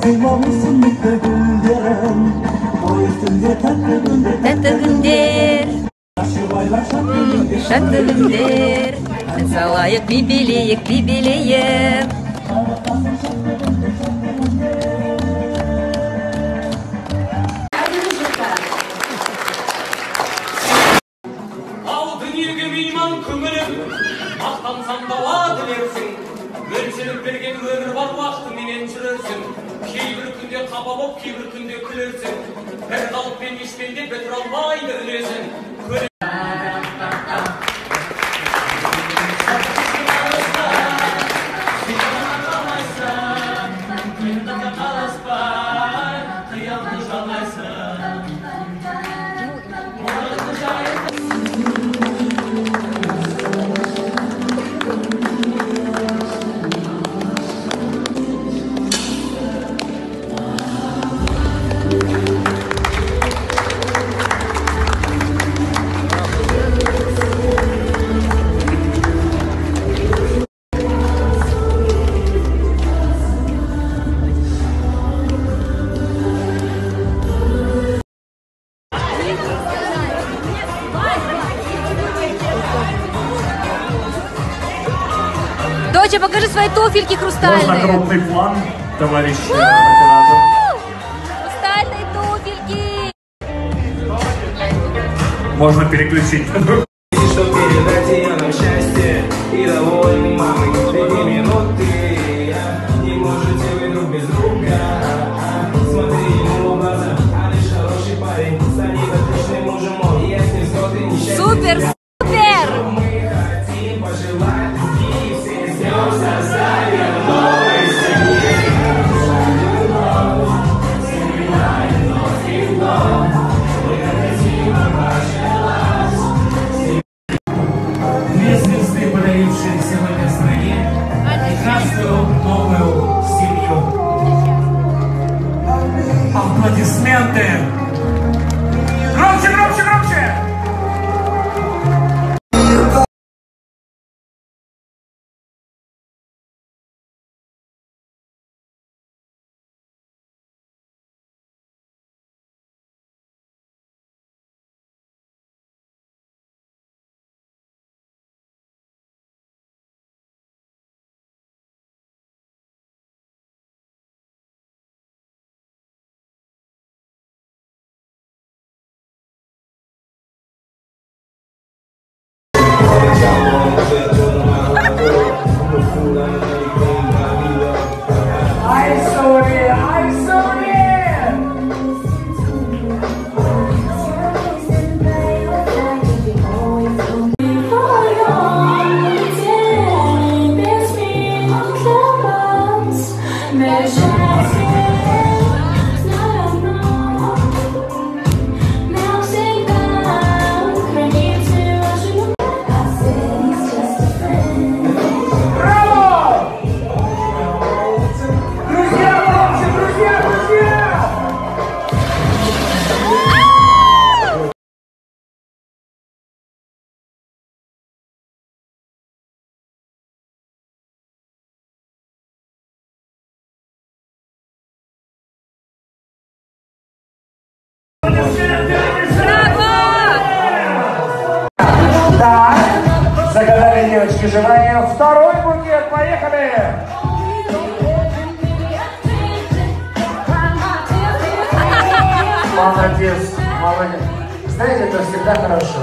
Tatlı günler, şatlı günler. Salayık bir bileyim. Al dünyege meyman köngülüm, maqtansam dawa dilersin. Ölçülüp bergen ömür var vakti menen sürersin. Keybir günde kaba bop, keybir günde külersin. Bir kalıp ben işmende betir almaydı ölesin. Доча, покажи свои туфельки хрустальные. Можно крупный план, товарищи. Хрустальные туфельки. Можно переключить. Что передать ее нам счастье и довольны мамой. Эти минуты не можете вы друг без друга. Смотри ему в глаза, а лишь хороший парень станет отличным мужем, он если взгляд и несчастье. Супер, супер! Мы хотим пожелать любви, все слезы оставим новой семье. Две звезды, подарившие сегодня стране прекрасную новую семью. Аплодисменты! Громче, громче, громче! Так, загадали девочки желание. Второй букет, поехали! Молодец, молодец. Знаете, это всегда хорошо.